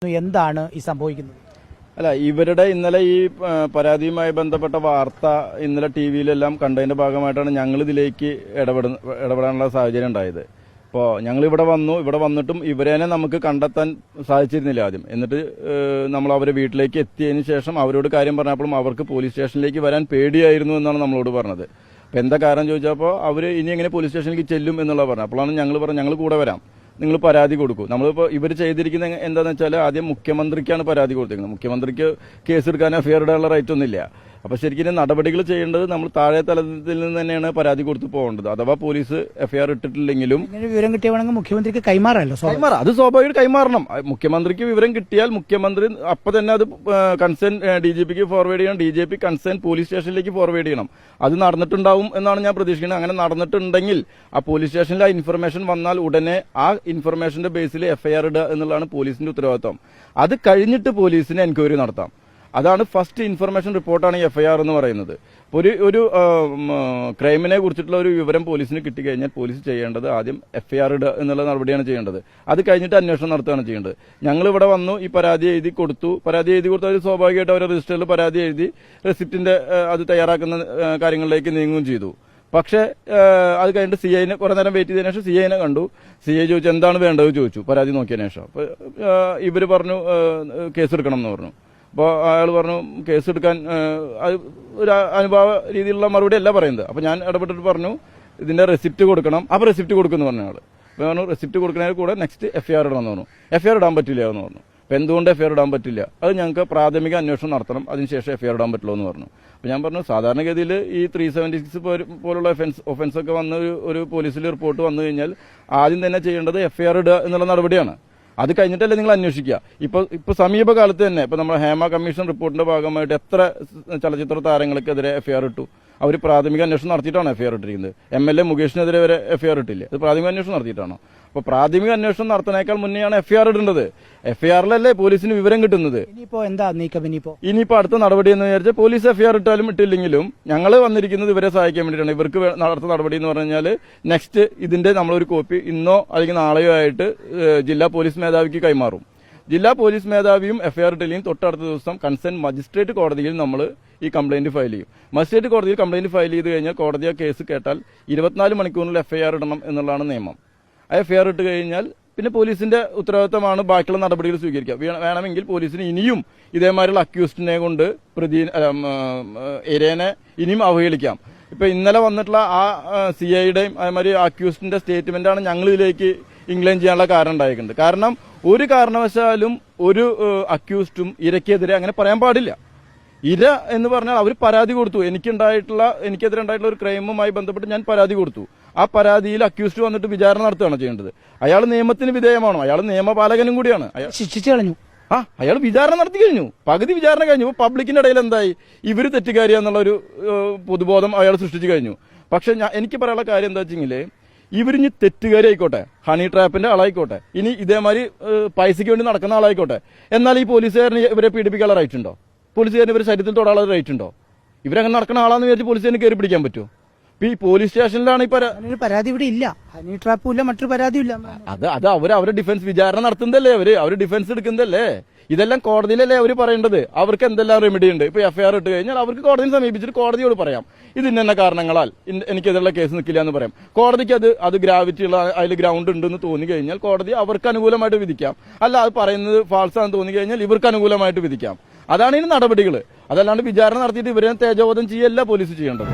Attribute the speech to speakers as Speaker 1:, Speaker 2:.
Speaker 1: എന്താണ് ഈ സംഭവിക്കുന്നത്?
Speaker 2: അല്ല, ഇവരുടെ ഇന്നലെ ഈ പരാതിയുമായി ബന്ധപ്പെട്ട വാർത്ത ഇന്നലെ ടി വിയിലെല്ലാം കണ്ടതിന്റെ ഭാഗമായിട്ടാണ് ഞങ്ങൾ ഇതിലേക്ക് ഇടപെടാനുള്ള സാഹചര്യം ഉണ്ടായത്. അപ്പോൾ ഞങ്ങൾ ഇവിടെ വന്നിട്ടും ഇവരെ നമുക്ക് കണ്ടെത്താൻ സാധിച്ചിരുന്നില്ല ആദ്യം. എന്നിട്ട് നമ്മൾ അവരെ വീട്ടിലേക്ക് എത്തിയതിനു ശേഷം അവരോട് കാര്യം പറഞ്ഞപ്പോഴും അവർക്ക് പോലീസ് സ്റ്റേഷനിലേക്ക് വരാൻ പേടിയായിരുന്നു എന്നാണ് നമ്മളോട് പറഞ്ഞത്. അപ്പോൾ എന്താ കാരണം ചോദിച്ചപ്പോൾ അവർ ഇനി എങ്ങനെ പോലീസ് സ്റ്റേഷനിലേക്ക് ചെല്ലും എന്നുള്ള പറഞ്ഞു. അപ്പോഴാണ് ഞങ്ങൾ പറഞ്ഞത് ഞങ്ങൾ കൂടെ വരാം, നിങ്ങൾ പരാതി കൊടുക്കൂ. നമ്മളിപ്പോൾ ഇവർ ചെയ്തിരിക്കുന്നത് എന്താണെന്ന് വെച്ചാൽ ആദ്യം മുഖ്യമന്ത്രിക്കാണ് പരാതി കൊടുത്തിരിക്കുന്നത്. മുഖ്യമന്ത്രിക്ക് കേസെടുക്കാൻ എഫ്ഐആർ ഇടാനുള്ള റൈറ്റ് ഒന്നുമില്ല. അപ്പോൾ ശരിക്കും നടപടികൾ ചെയ്യേണ്ടത് നമ്മൾ താഴെ തലത്തിൽ നിന്ന് തന്നെയാണ് പരാതി കൊടുത്ത് പോകേണ്ടത്. അഥവാ പോലീസ് എഫ്ഐആർ ഇട്ടിട്ടില്ലെങ്കിലും
Speaker 1: വിവരം കിട്ടിയവണെങ്കിൽ മുഖ്യമന്ത്രിക്ക് കൈമാറാമല്ലോ.
Speaker 2: അത് സ്വാഭാവികം കൈമാറണം. മുഖ്യമന്ത്രിക്ക് വിവരം കിട്ടിയാൽ മുഖ്യമന്ത്രി അപ്പം തന്നെ അത് കൺസേൺ DGPക്ക് ഫോർവേഡ് ചെയ്യണം, DGP കൺസേൺ പോലീസ് സ്റ്റേഷനിലേക്ക് ഫോർവേഡ് ചെയ്യണം. അത് നടന്നിട്ടുണ്ടാവും എന്നാണ് ഞാൻ പ്രതീക്ഷിക്കുന്നത്. അങ്ങനെ നടന്നിട്ടുണ്ടെങ്കിൽ ആ പോലീസ് സ്റ്റേഷനിൽ ആ ഇൻഫർമേഷൻ വന്നാൽ ഉടനെ ആ ഇൻഫർമേഷന്റെ ബേസിൽ എഫ്ഐആർ ഇടുക എന്നുള്ളതാണ് പോലീസിന്റെ ഉത്തരവാദിത്വം. അത് കഴിഞ്ഞിട്ട് പോലീസിന് എൻക്വയറി നടത്താം. അതാണ് ഫസ്റ്റ് ഇൻഫർമേഷൻ റിപ്പോർട്ടാണ് ഈ എഫ്ഐആർ എന്ന് പറയുന്നത്. ഒരു ക്രൈമിനെ കുറിച്ചിട്ടുള്ള ഒരു വിവരം പോലീസിന് കിട്ടിക്കഴിഞ്ഞാൽ പോലീസ് ചെയ്യേണ്ടത് ആദ്യം എഫ്ഐആർ ഇടുക എന്നുള്ള നടപടിയാണ് ചെയ്യേണ്ടത്. അത് കഴിഞ്ഞിട്ട് അന്വേഷണം നടത്തുകയാണ് ചെയ്യേണ്ടത്. ഞങ്ങൾ ഇവിടെ വന്നു, ഈ പരാതി എഴുതി കൊടുത്തു. അവർ സ്വാഭാവികമായിട്ട് അവരുടെ രജിസ്റ്ററിൽ പരാതി എഴുതി റെസിപ്റ്റിന്റെ അത് തയ്യാറാക്കുന്ന കാര്യങ്ങളിലേക്ക് നീങ്ങുകയും ചെയ്തു. പക്ഷേ അത് കഴിഞ്ഞിട്ട് CIനെ കുറെ നേരം വെയിറ്റ് ചെയ്തതിനു ശേഷം CIനെ കണ്ടു. CI ചോദിച്ചു എന്താണ് വേണ്ടത് ചോദിച്ചു പരാതി നോക്കിയതിനു ശേഷം. അപ്പോൾ ഇവർ പറഞ്ഞു കേസെടുക്കണം എന്ന് പറഞ്ഞു. അപ്പോൾ അയാൾ പറഞ്ഞു കേസെടുക്കാൻ അത് ഒരു അനുഭവ രീതിയിലുള്ള മറുപടി അല്ല പറയുന്നത്. അപ്പോൾ ഞാൻ ഇടപെട്ടിട്ട് പറഞ്ഞു ഇതിന്റെ റെസിപ്റ്റ് കൊടുക്കണം. അപ്പോൾ റെസിപ്റ്റ് കൊടുക്കുമെന്ന് പറഞ്ഞു ആൾ. അപ്പോൾ പറഞ്ഞു റെസിപ്റ്റ് കൊടുക്കുന്നതിന് കൂടെ നെക്സ്റ്റ് എഫ്ഐആർ ഇടണമെന്ന് പറഞ്ഞു. എഫ്ഐആർ ഇടാൻ പറ്റില്ല എന്ന് പറഞ്ഞു. അപ്പോൾ എന്തുകൊണ്ട് എഫ്ഐആർ ഇടാൻ പറ്റില്ല? അത് ഞങ്ങൾക്ക് പ്രാഥമിക അന്വേഷണം നടത്തണം, അതിനുശേഷം എഫ്ഐആർ ഇടാൻ പറ്റുള്ളൂ എന്ന് പറഞ്ഞു. അപ്പോൾ ഞാൻ പറഞ്ഞു സാധാരണഗതിയിൽ ഈ 376 പോലുള്ള ഒഫൻസൊക്കെ വന്ന് ഒരു പോലീസിൽ റിപ്പോർട്ട് വന്നു കഴിഞ്ഞാൽ ആദ്യം തന്നെ ചെയ്യേണ്ടത് എഫ്ഐആർ ഇടുക എന്നുള്ള നടപടിയാണ്. അത് കഴിഞ്ഞിട്ടല്ലേ നിങ്ങൾ അന്വേഷിക്കുക. ഇപ്പൊ സമീപകാലത്ത് തന്നെ ഇപ്പൊ നമ്മുടെ ഹേമ കമ്മീഷൻ റിപ്പോർട്ടിന്റെ ഭാഗമായിട്ട് എത്ര ചലച്ചിത്ര താരങ്ങൾക്കെതിരെ എഫ്ഐആർ ഇട്ടു. അവർ പ്രാഥമിക അന്വേഷണം നടത്തിയിട്ടാണ് എഫ്ഐആർ ഇട്ടിരിക്കുന്നത്. MLA മുകേഷിനെതിരെ വരെ എഫ്ഐആർ ഇട്ടില്ലേ? അത് പ്രാഥമിക അന്വേഷണം നടത്തിയിട്ടാണോ? അപ്പോൾ പ്രാഥമിക അന്വേഷണം നടത്തുന്നതിനേക്കാൾ മുന്നെയാണ് എഫ്ഐആർ ഇടേണ്ടത്. എഫ്ഐആറിലല്ലേ പോലീസിന് വിവരം കിട്ടുന്നത്. ഇനിയിപ്പോ അടുത്ത നടപടി എന്ന് വിചാരിച്ചാൽ പോലീസ് എഫ്ഐആർ ഇട്ടാലും ഇട്ടില്ലെങ്കിലും ഞങ്ങൾ വന്നിരിക്കുന്നത് ഇവരെ സഹായിക്കാൻ വേണ്ടിയിട്ടാണ്. ഇവർക്ക് അടുത്ത നടപടി എന്ന് പറഞ്ഞാൽ നെക്സ്റ്റ് ഇതിന്റെ നമ്മളൊരു കോപ്പി ഇന്നോ അല്ലെങ്കിൽ നാളെയോ ആയിട്ട് ജില്ലാ പോലീസ് മേധാവിക്ക് കൈമാറും. ജില്ലാ പോലീസ് മേധാവിയും എഫ്ഐആർ ഇട്ടില്ലെങ്കിൽ തൊട്ടടുത്ത ദിവസം കൺസേൺ മജിസ്ട്രേറ്റ് കോടതിയിൽ നമ്മൾ ഈ കംപ്ലയിന്റ് ഫയൽ ചെയ്യും. മജിസ്ട്രേറ്റ് കോടതിയിൽ കംപ്ലയിന്റ് ഫയൽ ചെയ്ത് കഴിഞ്ഞാൽ കോടതി ആ കേസ് കേട്ടാൽ 24 മണിക്കൂറിൽ എഫ്ഐആർ ഇടണം എന്നുള്ളതാണ് നിയമം. ആ എഫ്ഐആർ ഇട്ട് കഴിഞ്ഞാൽ പിന്നെ പോലീസിന്റെ ഉത്തരവാദിത്തമാണ് ബാക്കിയുള്ള നടപടികൾ സ്വീകരിക്കുക. വേണമെങ്കിൽ പോലീസിന് ഇനിയും ഇതേമാതിരിയുള്ള അക്യൂസ്ഡിനെ കൊണ്ട് ഇരേനെ ഇനിയും അവഹേളിക്കാം. ഇപ്പൊ ഇന്നലെ വന്നിട്ടുള്ള ആ CIയുടെയും അതേമാതിരി അക്യൂസ്ഡിന്റെ സ്റ്റേറ്റ്മെന്റാണ് ഞങ്ങൾ ഇതിലേക്ക് ഇംഗ്ലൈൻ ചെയ്യാനുള്ള കാരണം ഉണ്ടായിട്ടുണ്ട്. കാരണം ഒരു കാരണവശാലും ഒരു അക്യൂസ്ഡും ഇരയ്ക്കെതിരെ അങ്ങനെ പറയാൻ പാടില്ല. ഇര എന്ന് പറഞ്ഞാൽ അവർ പരാതി കൊടുത്തു. എനിക്കെതിരെ ഉണ്ടായിട്ടുള്ള ഒരു ക്രൈമുമായി ബന്ധപ്പെട്ട് ഞാൻ പരാതി കൊടുത്തു. ആ പരാതിയിൽ അക്യൂസ്ഡ് വന്നിട്ട് വിചാരണ നടത്തുകയാണ് ചെയ്യേണ്ടത്. അയാൾ നിയമത്തിന് വിധേയമാണോ? അയാൾ നിയമപാലകനും കൂടിയാണ്.
Speaker 1: ശിക്ഷിച്ചു കളഞ്ഞു.
Speaker 2: അയാൾ വിചാരണ നടത്തി കഴിഞ്ഞു. പകുതി വിചാരണ കഴിഞ്ഞു. പബ്ലിക്കിന്റെ ഇടയിൽ എന്തായി? ഇവര് തെറ്റുകാരിയാന്നുള്ള ഒരു പൊതുബോധം അയാൾ സൃഷ്ടിച്ചു കഴിഞ്ഞു. പക്ഷെ എനിക്ക് പറയാനുള്ള കാര്യം എന്താ വെച്ചെങ്കിൽ ഇവരിഞ്ഞ് തെറ്റുകാരി ആയിക്കോട്ടെ, ഹണി ട്രാപ്പിന്റെ ആളായിക്കോട്ടെ, ഇനി ഇതേമാതിരി പൈസയ്ക്ക് വേണ്ടി നടക്കുന്ന ആളായിക്കോട്ടെ, എന്നാൽ ഈ പോലീസുകാരന് ഇവരെ പീഡിപ്പിക്കാനുള്ള റൈറ്റ് ഉണ്ടോ? പോലീസുകാരന് ഇവരെ ശരീരത്തിൽ തൊടാനുള്ള റൈറ്റ് ഉണ്ടോ? ഇവരങ്ങനെ നടക്കുന്ന ആളാന്ന് വിചാരിച്ച് പോലീസുകാരന് കയറി പിടിക്കാൻ പറ്റുമോ? ഈ പോലീസ് സ്റ്റേഷനിലാണ് ഈ
Speaker 1: പരാതി ഇവിടെ ഇല്ല, ഹണി ട്രാപ്പും ഇല്ല, മറ്റൊരു പരാതിയും ഇല്ല.
Speaker 2: അത് അവരുടെ ഡിഫൻസ് വിചാരണ നടത്തുന്നതല്ലേ, അവർ ഡിഫൻസ് എടുക്കുന്നതല്ലേ. ഇതെല്ലാം കോടതിയിലല്ലേ അവർ പറയേണ്ടത്. അവർക്ക് എന്തെല്ലാം റെമഡി ഉണ്ട്. ഇപ്പൊ എഫ്ഐആർ ഇട്ട് കഴിഞ്ഞാൽ അവർക്ക് കോടതിയെ സമീപിച്ചിട്ട് കോടതിയോട് പറയാം ഇത് ഇന്ന കാരണങ്ങളാൽ എനിക്കെതിരെയുള്ള കേസ് നിൽക്കില്ല എന്ന് പറയാം. കോടതിക്ക് അത് ഗ്രാവിറ്റി ഉള്ള അതിൽ ഗ്രൗണ്ട് ഉണ്ടെന്ന് തോന്നി കഴിഞ്ഞാൽ കോടതി അവർക്ക് അനുകൂലമായിട്ട് വിധിക്കാം. അല്ല, അത് പറയുന്നത് ഫാൾസ് ആണെന്ന് തോന്നി കഴിഞ്ഞാൽ ഇവർക്ക് അനുകൂലമായിട്ട് വിധിക്കാം. അതാണ് ഇനി നടപടികൾ. അതല്ലാണ്ട് വിചാരണ നടത്തിയിട്ട് ഇവരെ തേജോവധം ചെയ്യല്ല പോലീസ് ചെയ്യേണ്ടത്.